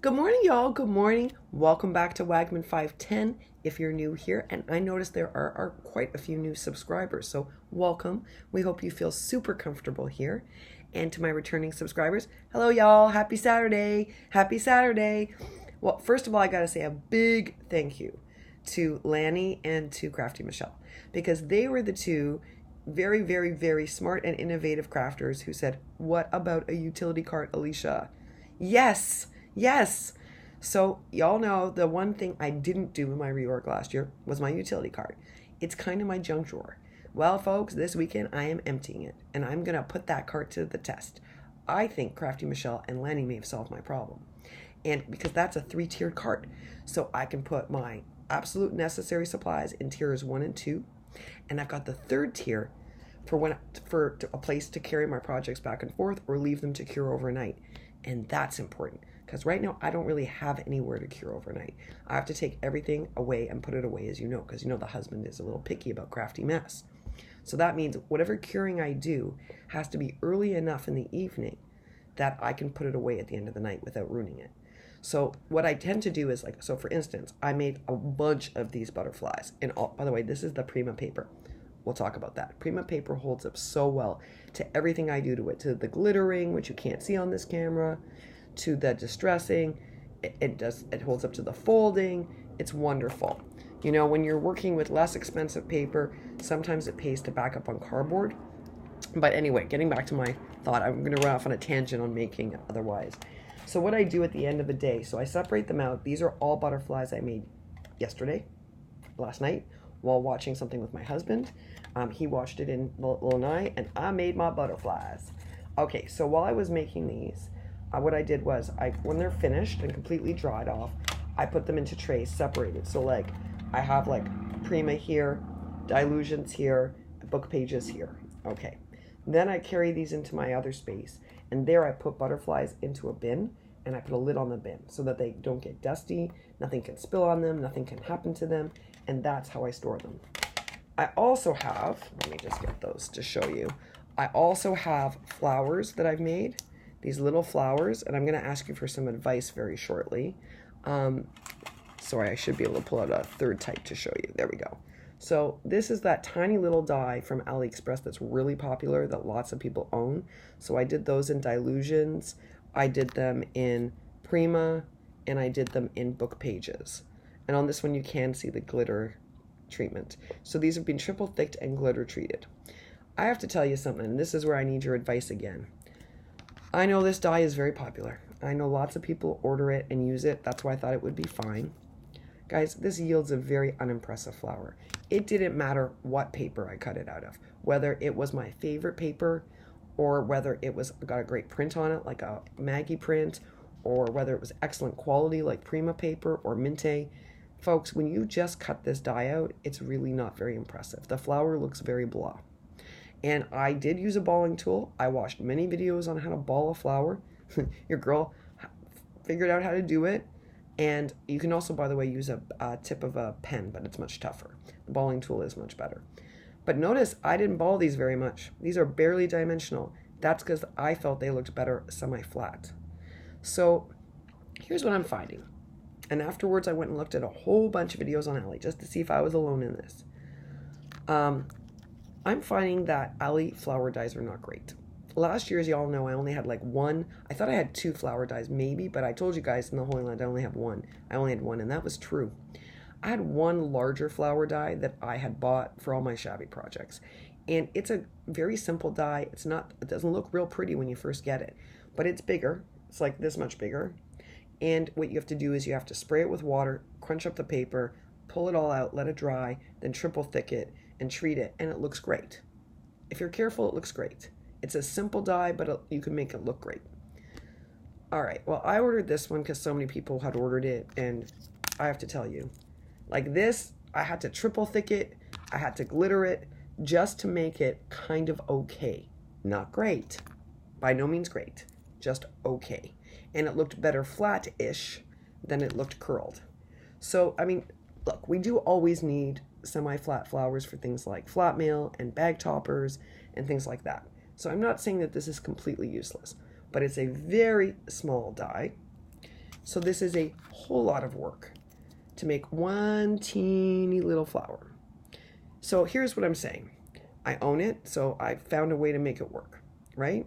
Good morning, y'all. Good morning. Welcome back to Wagman 510 if you're new here. And I noticed there are quite a few new subscribers. So welcome. We hope you feel super comfortable here. And to my returning subscribers, hello, y'all. Happy Saturday. Happy Saturday. Well, first of all, I got to say a big thank you to Lanny and to Crafty Michelle, because they were the two very, very, very smart and innovative crafters who said, what about a utility cart, Alicia? Yes. Yes. So y'all know the one thing I didn't do in my reorg last year was my utility cart. It's kind of my junk drawer. Well, folks, this weekend I am emptying it, and I'm going to put that cart to the test. I think Crafty Michelle and Lanny may have solved my problem. And because that's a 3-tiered cart, so I can put my absolute necessary supplies in tiers 1 and 2, and I've got the 3rd tier for a place to carry my projects back and forth or leave them to cure overnight. And that's important, because right now I don't really have anywhere to cure overnight. I have to take everything away and put it away, as you know, because you know the husband is a little picky about crafty mess. So that means whatever curing I do has to be early enough in the evening that I can put it away at the end of the night without ruining it. So what I tend to do is, like, so for instance, I made a bunch of these butterflies. And by the way, this is the Prima paper. We'll talk about that. Prima paper holds up so well to everything I do to it, to the glittering, which you can't see on this camera, to the distressing. It holds up to the folding. It's wonderful. You know, when you're working with less expensive paper, sometimes it pays to back up on cardboard. But anyway, getting back to my thought, I'm going to run off on a tangent on making otherwise. So what I do at the end of the day, so I separate them out. These are all butterflies I made last night, while watching something with my husband. He watched it in Lanai, and I made my butterflies. Okay, so while I was making these, what I did was, when they're finished and completely dried off, I put them into trays separated. So like, I have like Prima here, Dilutions here, book pages here. Okay, then I carry these into my other space, and there I put butterflies into a bin, and I put a lid on the bin so that they don't get dusty, nothing can spill on them, nothing can happen to them, and that's how I store them. I also have, let me just get those to show you. I also have flowers that I've made, these little flowers, and I'm going to ask you for some advice very shortly. Sorry, I should be able to pull out a 3rd type to show you. There we go. So this is that tiny little die from AliExpress that's really popular, that lots of people own. So I did those in Dilutions, I did them in Prima, and I did them in book pages. And on this one, you can see the glitter treatment. So these have been triple thicked and glitter treated. I have to tell you something, and this is where I need your advice again. I know this dye is very popular. I know lots of people order it and use it. That's why I thought it would be fine. Guys, this yields a very unimpressive flower. It didn't matter what paper I cut it out of, whether it was my favorite paper, or whether it was got a great print on it, like a Maggie print, or whether it was excellent quality, like Prima paper or Minte. Folks, when you just cut this dye out, it's really not very impressive. The flower looks very blah. And I did use a balling tool. I watched many videos on how to ball a flower. Your girl figured out how to do it. And you can also, by the way, use a tip of a pen, but it's much tougher. The balling tool is much better. But notice I didn't ball these very much. These are barely dimensional. That's because I felt they looked better semi-flat. So here's what I'm finding. And afterwards, I went and looked at a whole bunch of videos on Ali just to see if I was alone in this. I'm finding that Ali flower dyes are not great. Last year, as y'all know, I only had like one. I thought I had 2 flower dyes maybe, but I told you guys in the Holy Land I only have one. I only had one, and that was true. I had one larger flower dye that I had bought for all my shabby projects. And it's a very simple dye. It doesn't look real pretty when you first get it, but it's bigger. It's like this much bigger. And what you have to do is you have to spray it with water, crunch up the paper, pull it all out, let it dry, then triple thick it and treat it, and it looks great. If you're careful, it looks great. It's a simple dye, but you can make it look great. All right, well, I ordered this one because so many people had ordered it, and I have to tell you, like this, I had to triple thick it, I had to glitter it, just to make it kind of okay. Not great, by no means great, just okay. And it looked better flat-ish than it looked curled. So, I mean, look, we do always need semi-flat flowers for things like flat mail and bag toppers and things like that. So I'm not saying that this is completely useless, but it's a very small die. So this is a whole lot of work to make one teeny little flower. So here's what I'm saying. I own it, so I found a way to make it work, right?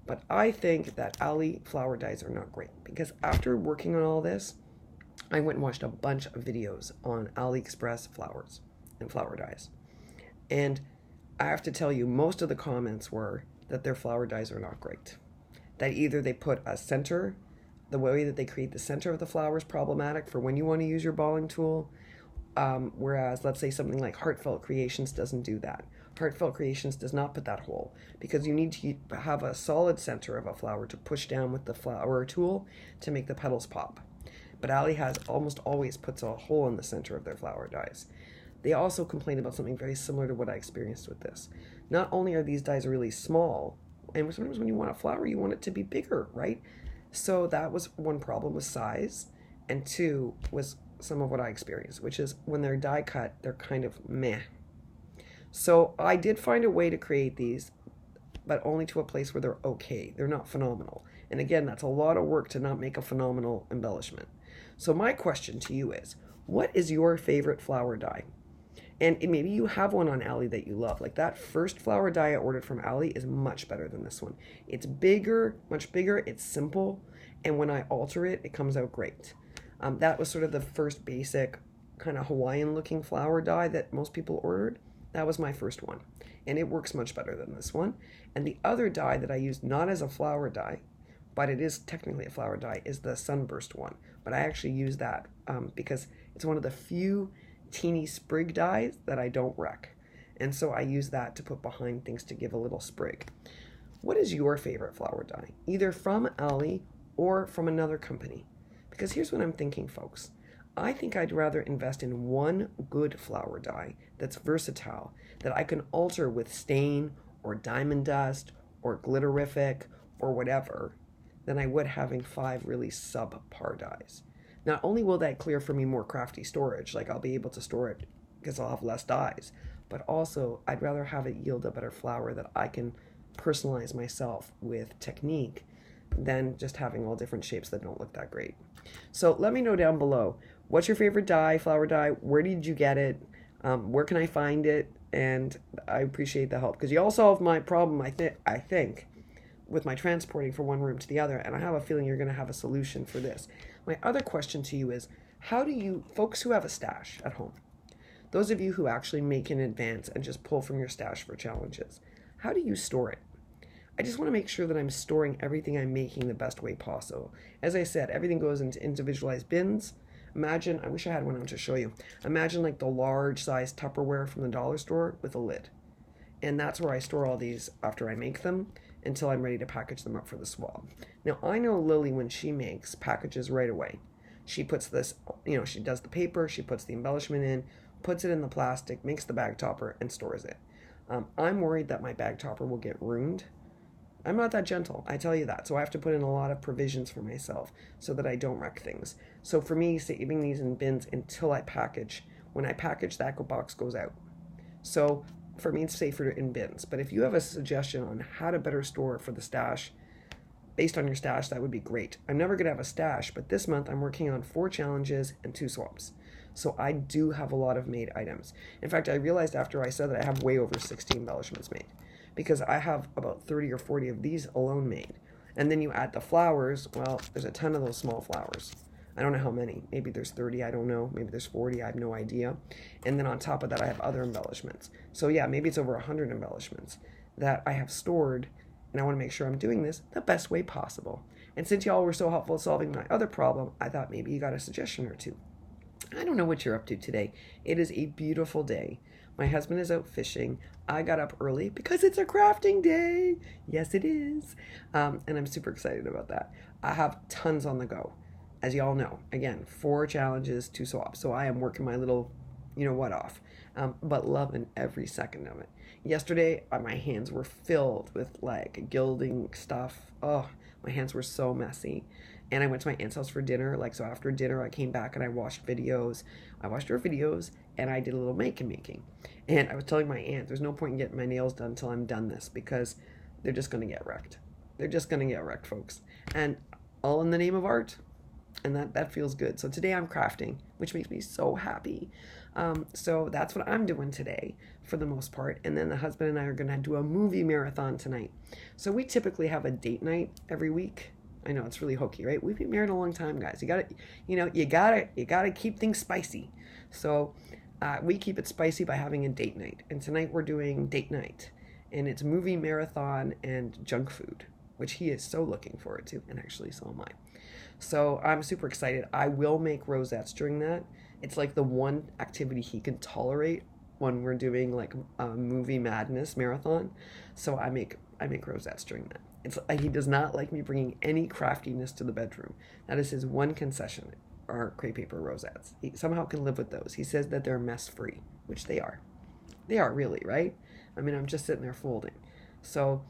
But I think that Ali flower dyes are not great, because after working on all this, I went and watched a bunch of videos on AliExpress flowers and flower dyes. And I have to tell you, most of the comments were that their flower dyes are not great. That either they put a center, the way that they create the center of the flower is problematic for when you want to use your balling tool, whereas let's say something like Heartfelt Creations doesn't do that. Heartfelt Creations does not put that hole, because you need to have a solid center of a flower to push down with the flower tool to make the petals pop. But Ali has almost always puts a hole in the center of their flower dyes. They also complain about something very similar to what I experienced with this. Not only are these dyes really small, and sometimes when you want a flower, you want it to be bigger, right? So that was one problem with size, and two was some of what I experienced, which is when they're die cut, they're kind of meh. So I did find a way to create these, but only to a place where they're okay. They're not phenomenal. And again, that's a lot of work to not make a phenomenal embellishment. So my question to you is, what is your favorite flower dye? And maybe you have one on Ali that you love. Like that first flower dye I ordered from Ali is much better than this one. It's bigger, much bigger, it's simple, and when I alter it, it comes out great. That was sort of the first basic kind of Hawaiian looking flower dye that most people ordered. That was my first one, and it works much better than this one. And the other dye that I used, not as a flower dye, but it is technically a flower dye, is the Sunburst one. But I actually use that because it's one of the few teeny sprig dyes that I don't wreck. And so I use that to put behind things to give a little sprig. What is your favorite flower dye? Either from Ali or from another company? Because here's what I'm thinking, folks. I think I'd rather invest in one good flower dye that's versatile, that I can alter with stain or diamond dust or glitterific or whatever, than I would having 5 really subpar dyes. Not only will that clear for me more crafty storage, like I'll be able to store it because I'll have less dyes, but also I'd rather have it yield a better flower that I can personalize myself with technique than just having all different shapes that don't look that great. So let me know down below, what's your favorite dye, flower dye? Where did you get it? Where can I find it? And I appreciate the help, because you all solved my problem, I think, with my transporting from one room to the other, and I have a feeling you're going to have a solution for this. My other question to you is, how do you, folks who have a stash at home, those of you who actually make in advance and just pull from your stash for challenges, how do you store it? I just want to make sure that I'm storing everything I'm making the best way possible. As I said, everything goes into individualized bins. Imagine, I wish I had one on to show you. Imagine like the large size Tupperware from the dollar store with a lid. And that's where I store all these after I make them until I'm ready to package them up for the swab. Now, I know Lily, when she makes packages right away, she puts this, she does the paper, she puts the embellishment in, puts it in the plastic, makes the bag topper, and stores it. I'm worried that my bag topper will get ruined. I'm not that gentle, I tell you that. So I have to put in a lot of provisions for myself so that I don't wreck things. So for me, saving these in bins until I package, when I package, that box goes out. So for me, it's safer in bins. But if you have a suggestion on how to better store for the stash, based on your stash, that would be great. I'm never going to have a stash, but this month I'm working on 4 challenges and 2 swaps. So I do have a lot of made items. In fact, I realized after I said that I have way over 60 embellishments made, because I have about 30 or 40 of these alone made. And then you add the flowers, well, there's a ton of those small flowers. I don't know how many. Maybe there's 30, I don't know. Maybe there's 40, I have no idea. And then on top of that, I have other embellishments. So yeah, maybe it's over 100 embellishments that I have stored, and I want to make sure I'm doing this the best way possible. And since y'all were so helpful solving my other problem, I thought maybe you got a suggestion or two. I don't know what you're up to today. It is a beautiful day. My husband is out fishing. I got up early because it's a crafting day. Yes, it is. And I'm super excited about that. I have tons on the go. As y'all know, again, 4 challenges, 2 swaps. So I am working my little, off, but loving every second of it. Yesterday, my hands were filled with like gilding stuff. Oh, my hands were so messy. And I went to my aunt's house for dinner. So after dinner, I came back and I watched videos. I watched her videos and I did a little making. And I was telling my aunt, there's no point in getting my nails done until I'm done this, because they're just going to get wrecked. They're just going to get wrecked, folks. And all in the name of art. And that feels good. So today I'm crafting, which makes me so happy. So that's what I'm doing today for the most part. And then the husband and I are going to do a movie marathon tonight. So we typically have a date night every week. I know it's really hokey, right? We've been married a long time, guys. You gotta keep things spicy. So we keep it spicy by having a date night. And tonight we're doing date night, and it's movie marathon and junk food, which he is so looking forward to, and actually so am I. So I'm super excited. I will make rosettes during that. It's like the one activity he can tolerate when we're doing like a movie madness marathon. So I make rosettes during that. He does not like me bringing any craftiness to the bedroom. That is his one concession, are crepe paper rosettes. He somehow can live with those. He says that they're mess free, which they are. They are really, right? I mean, I'm just sitting there folding. So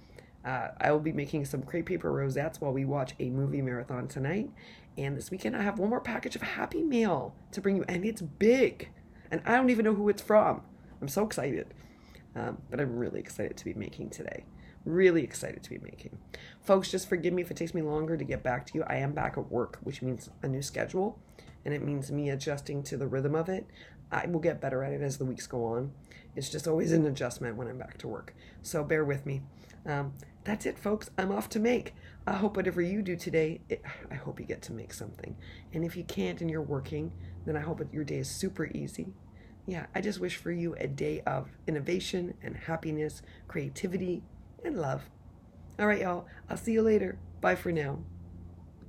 I will be making some crepe paper rosettes while we watch a movie marathon tonight. And this weekend I have one more package of Happy Meal to bring you, and it's big. And I don't even know who it's from. I'm so excited. But I'm really excited to be making today. Really excited to be making. Folks, just forgive me if it takes me longer to get back to you. I am back at work, which means a new schedule, and it means me adjusting to the rhythm of it. I will get better at it as the weeks go on. It's just always an adjustment when I'm back to work. So bear with me. That's it, folks. I'm off to make. I hope whatever you do today, I hope you get to make something. And if you can't and you're working, then I hope your day is super easy. Yeah, I just wish for you a day of innovation and happiness, creativity, and love. All right, y'all. I'll see you later. Bye for now.